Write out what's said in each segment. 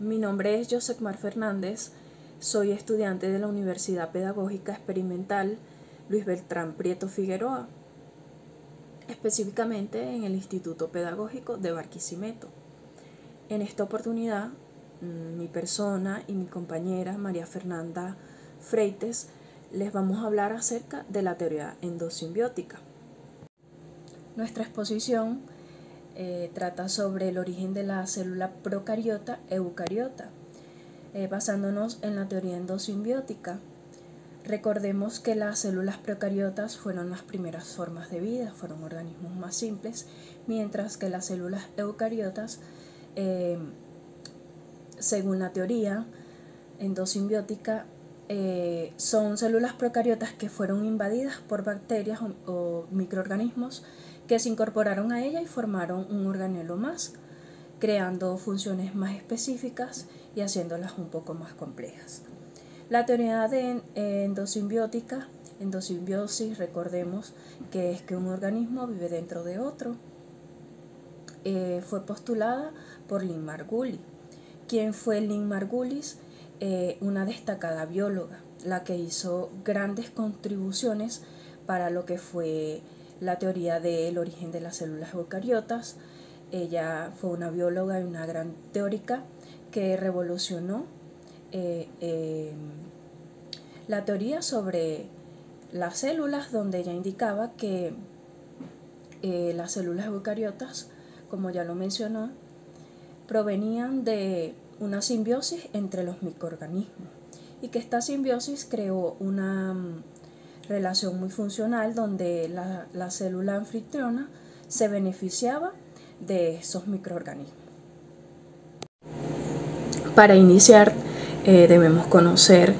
Mi nombre es Yosekmar Fernández, soy estudiante de la Universidad Pedagógica Experimental Luis Beltrán Prieto Figueroa, específicamente en el Instituto Pedagógico de Barquisimeto. En esta oportunidad, mi persona y mi compañera María Fernanda Freites les vamos a hablar acerca de la teoría endosimbiótica. Nuestra exposición trata sobre el origen de la célula procariota eucariota, basándonos en la teoría endosimbiótica. Recordemos que las células procariotas fueron las primeras formas de vida, fueron organismos más simples, mientras que las células eucariotas, según la teoría endosimbiótica, son células procariotas que fueron invadidas por bacterias o microorganismos que se incorporaron a ella y formaron un organelo más, creando funciones más específicas y haciéndolas un poco más complejas. La teoría de endosimbiosis, recordemos que es que un organismo vive dentro de otro, fue postulada por Lynn Margulis. ¿Quién fue Lynn Margulis? Una destacada bióloga, la que hizo grandes contribuciones para lo que fue la teoría del origen de las células eucariotas. Ella fue una bióloga y una gran teórica que revolucionó la teoría sobre las células, donde ella indicaba que las células eucariotas, como ya lo mencionó, provenían de una simbiosis entre los microorganismos y que esta simbiosis creó una relación muy funcional donde la célula anfitriona se beneficiaba de esos microorganismos. Para iniciar, debemos conocer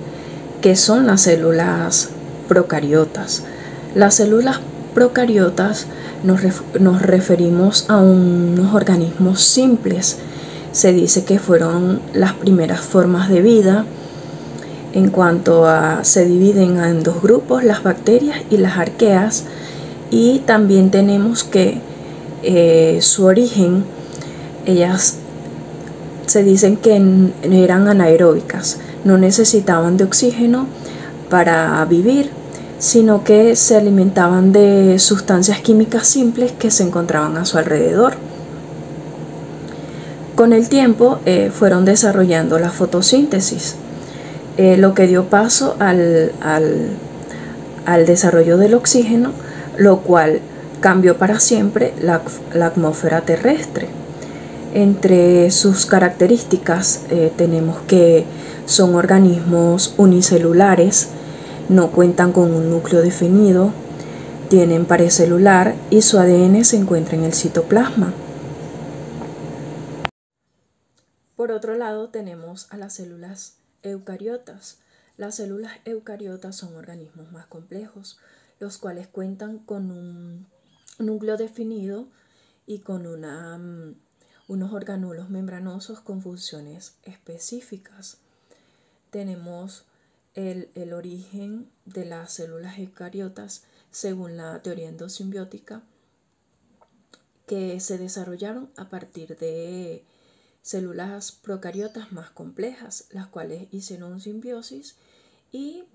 qué son las células procariotas. Las células procariotas nos referimos a unos organismos simples. Se dice que fueron las primeras formas de vida. En cuanto a, se dividen en dos grupos, las bacterias y las arqueas, y también tenemos que su origen, ellas se dicen que eran anaeróbicas, no necesitaban de oxígeno para vivir, sino que se alimentaban de sustancias químicas simples que se encontraban a su alrededor. Con el tiempo fueron desarrollando la fotosíntesis, lo que dio paso al desarrollo del oxígeno, lo cual cambió para siempre la atmósfera terrestre. Entre sus características tenemos que son organismos unicelulares, no cuentan con un núcleo definido, tienen pared celular y su ADN se encuentra en el citoplasma. Por otro lado tenemos a las células eucariotas. Las células eucariotas son organismos más complejos, los cuales cuentan con un núcleo definido y con unos organulos membranosos con funciones específicas. Tenemos el origen de las células eucariotas según la teoría endosimbiótica, que se desarrollaron a partir de células procariotas más complejas, las cuales hicieron simbiosis y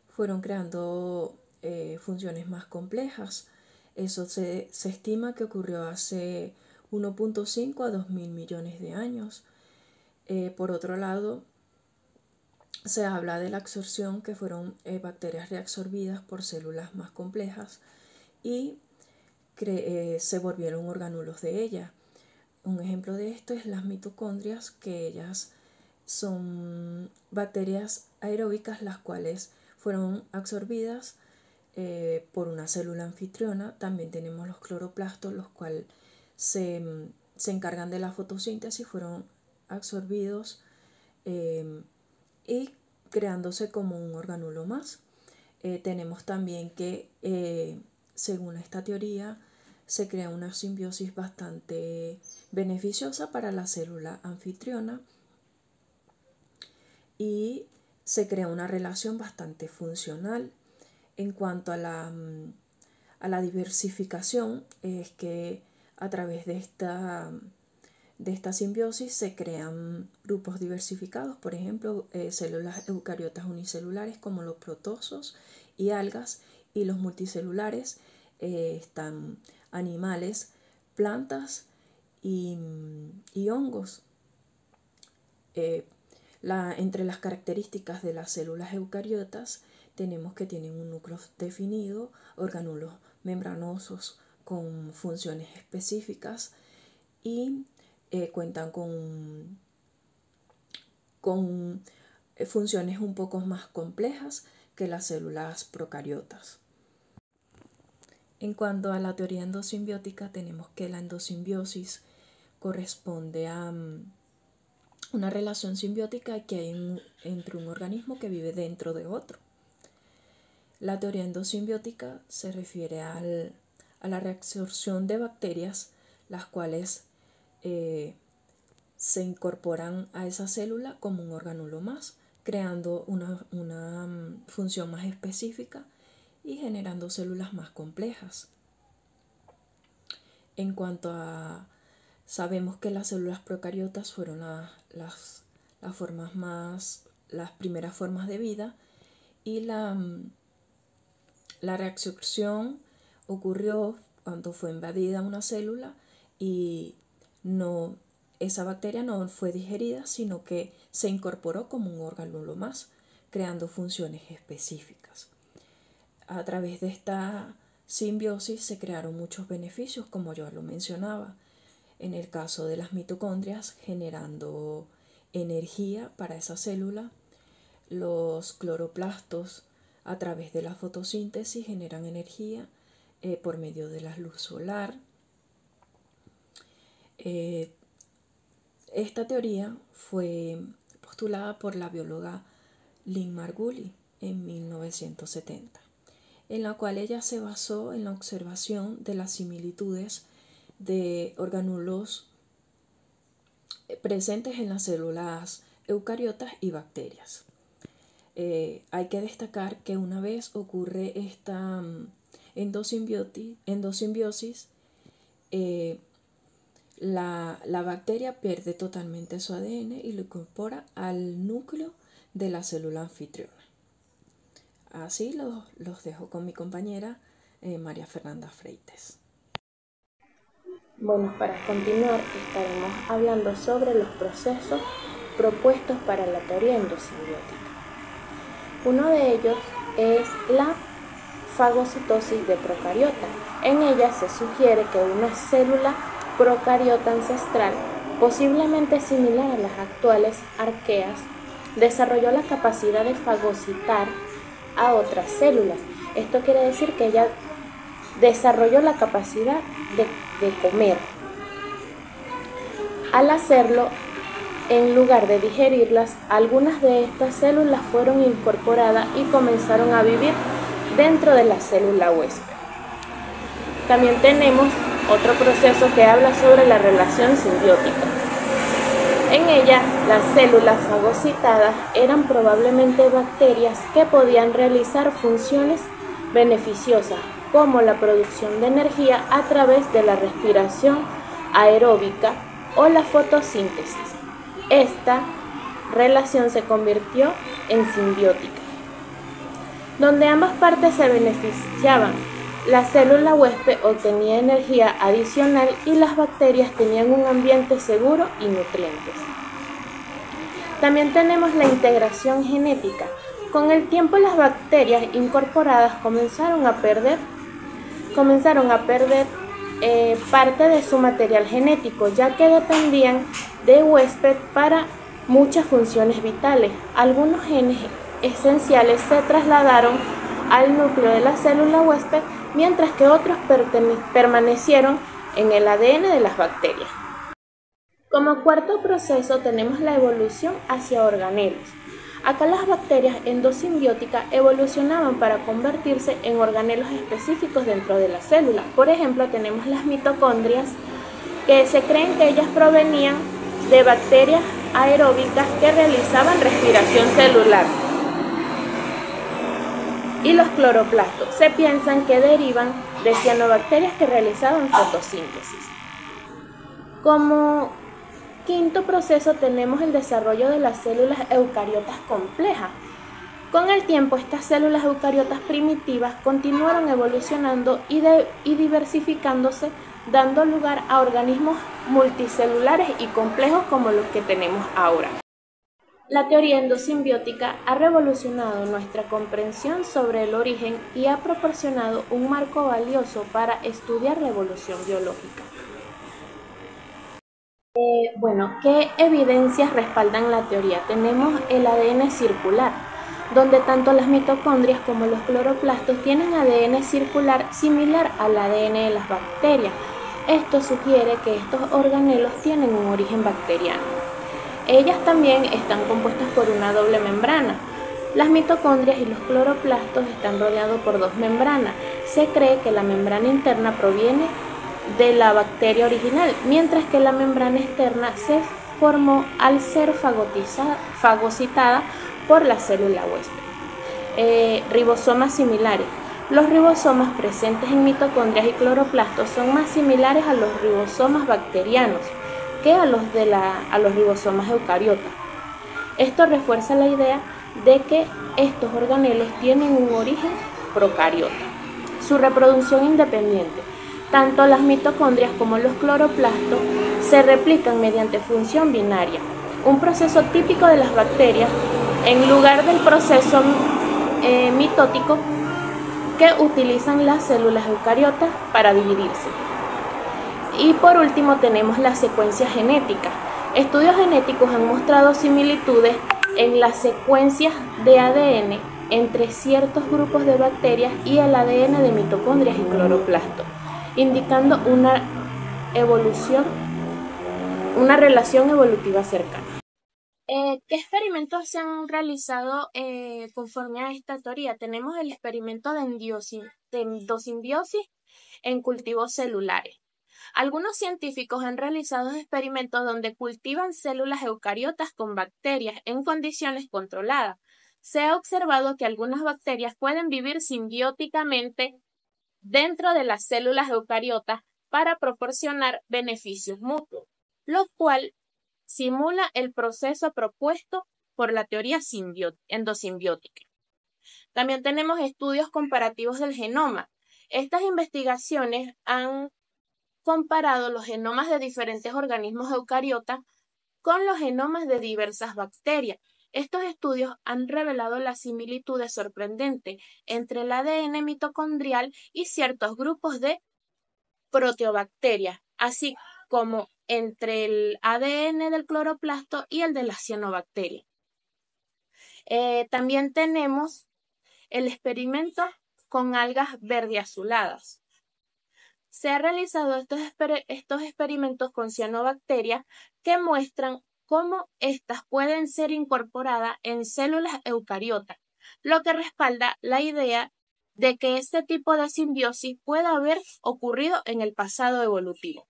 fueron creando funciones más complejas. Eso se estima que ocurrió hace 1.5 a 2.000 millones de años. Por otro lado, se habla de la absorción, que fueron bacterias reabsorbidas por células más complejas y se volvieron organulos de ellas. Un ejemplo de esto es las mitocondrias, que ellas son bacterias aeróbicas, las cuales fueron absorbidas por una célula anfitriona. También tenemos los cloroplastos, los cuales se encargan de la fotosíntesis, fueron absorbidos y creándose como un organulo más. Tenemos también que, según esta teoría, se crea una simbiosis bastante beneficiosa para la célula anfitriona y se crea una relación bastante funcional. En cuanto a la diversificación, es que a través de esta de esta simbiosis se crean grupos diversificados, por ejemplo, células eucariotas unicelulares como los protozoos y algas, y los multicelulares están animales, plantas y hongos. Entre las características de las células eucariotas tenemos que tienen un núcleo definido, orgánulos membranosos con funciones específicas y cuentan con funciones un poco más complejas que las células procariotas. En cuanto a la teoría endosimbiótica, tenemos que la endosimbiosis corresponde a una relación simbiótica que hay entre un organismo que vive dentro de otro. La teoría endosimbiótica se refiere a la reabsorción de bacterias, las cuales se incorporan a esa célula como un orgánulo más, creando una función más específica y generando células más complejas. En cuanto a sabemos que las células procariotas fueron las primeras formas de vida, y la reabsorción ocurrió cuando fue invadida una célula y esa bacteria no fue digerida, sino que se incorporó como un orgánulo más, creando funciones específicas. A través de esta simbiosis se crearon muchos beneficios, como yo lo mencionaba. En el caso de las mitocondrias, generando energía para esa célula. Los cloroplastos, a través de la fotosíntesis, generan energía por medio de la luz solar. Esta teoría fue postulada por la bióloga Lynn Margulis en 1970, en la cual ella se basó en la observación de las similitudes de orgánulos presentes en las células eucariotas y bacterias. Hay que destacar que una vez ocurre esta endosimbiosis, la bacteria pierde totalmente su ADN y lo incorpora al núcleo de la célula anfitriona. Así los dejo con mi compañera María Fernanda Freites. Bueno, para continuar estaremos hablando sobre los procesos propuestos para la teoría endosimbiótica. Uno de ellos es la fagocitosis de procariota. En ella se sugiere que una célula procariota ancestral, posiblemente similar a las actuales arqueas, desarrolló la capacidad de fagocitar a otras células. Esto quiere decir que ella desarrolló la capacidad de comer. Al hacerlo, en lugar de digerirlas, algunas de estas células fueron incorporadas y comenzaron a vivir dentro de la célula huésped. También tenemos otro proceso que habla sobre la relación simbiótica. En ella, las células fagocitadas eran probablemente bacterias que podían realizar funciones beneficiosas, como la producción de energía a través de la respiración aeróbica o la fotosíntesis. Esta relación se convirtió en simbiótica, donde ambas partes se beneficiaban. La célula huésped obtenía energía adicional y las bacterias tenían un ambiente seguro y nutrientes. También tenemos la integración genética. Con el tiempo, las bacterias incorporadas comenzaron a perder parte de su material genético, ya que dependían de huésped para muchas funciones vitales. Algunos genes esenciales se trasladaron al núcleo de la célula huésped, mientras que otros permanecieron en el ADN de las bacterias. Como cuarto proceso tenemos la evolución hacia organelos. Acá las bacterias endosimbióticas evolucionaban para convertirse en organelos específicos dentro de la célula. Por ejemplo, tenemos las mitocondrias, que se creen que ellas provenían de bacterias aeróbicas que realizaban respiración celular. Y los cloroplastos se piensan que derivan de cianobacterias que realizaban fotosíntesis. Como quinto proceso tenemos el desarrollo de las células eucariotas complejas. Con el tiempo, estas células eucariotas primitivas continuaron evolucionando y diversificándose, dando lugar a organismos multicelulares y complejos como los que tenemos ahora. La teoría endosimbiótica ha revolucionado nuestra comprensión sobre el origen y ha proporcionado un marco valioso para estudiar la evolución biológica. ¿Qué evidencias respaldan la teoría? Tenemos el ADN circular, donde tanto las mitocondrias como los cloroplastos tienen ADN circular similar al ADN de las bacterias. Esto sugiere que estos organelos tienen un origen bacteriano. Ellas también están compuestas por una doble membrana. Las mitocondrias y los cloroplastos están rodeados por dos membranas. Se cree que la membrana interna proviene de la bacteria original, mientras que la membrana externa se formó al ser fagocitada por la célula huésped. Ribosomas similares. Los ribosomas presentes en mitocondrias y cloroplastos son más similares a los ribosomas bacterianos que a los ribosomas eucariotas. Esto refuerza la idea de que estos organelos tienen un origen procariota. Su reproducción independiente. Tanto las mitocondrias como los cloroplastos se replican mediante función binaria, un proceso típico de las bacterias en lugar del proceso mitótico que utilizan las células eucariotas para dividirse. Y por último tenemos la secuencia genética. Estudios genéticos han mostrado similitudes en las secuencias de ADN entre ciertos grupos de bacterias y el ADN de mitocondrias y cloroplastos, indicando una relación evolutiva cercana. ¿Qué experimentos se han realizado conforme a esta teoría? Tenemos el experimento de endosimbiosis en cultivos celulares. Algunos científicos han realizado experimentos donde cultivan células eucariotas con bacterias en condiciones controladas. Se ha observado que algunas bacterias pueden vivir simbióticamente dentro de las células eucariotas para proporcionar beneficios mutuos, lo cual simula el proceso propuesto por la teoría endosimbiótica. También tenemos estudios comparativos del genoma. Estas investigaciones han comparado los genomas de diferentes organismos eucariotas con los genomas de diversas bacterias. Estos estudios han revelado las similitudes sorprendentes entre el ADN mitocondrial y ciertos grupos de proteobacterias, así como entre el ADN del cloroplasto y el de las cianobacterias. También tenemos el experimento con algas verde azuladas. Se han realizado estos experimentos con cianobacterias que muestran cómo éstas pueden ser incorporadas en células eucariotas, lo que respalda la idea de que este tipo de simbiosis puede haber ocurrido en el pasado evolutivo.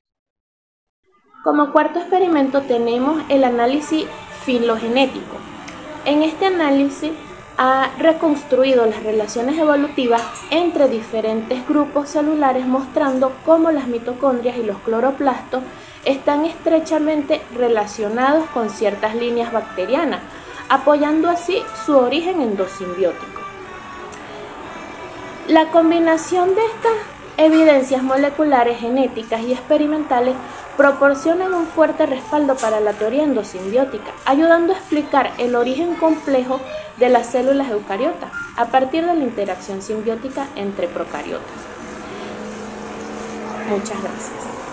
Como cuarto experimento tenemos el análisis filogenético. En este análisis ha reconstruido las relaciones evolutivas entre diferentes grupos celulares, mostrando cómo las mitocondrias y los cloroplastos están estrechamente relacionados con ciertas líneas bacterianas, apoyando así su origen endosimbiótico. La combinación de estas evidencias moleculares, genéticas y experimentales proporcionan un fuerte respaldo para la teoría endosimbiótica, ayudando a explicar el origen complejo de las células eucariotas a partir de la interacción simbiótica entre procariotas. Muchas gracias.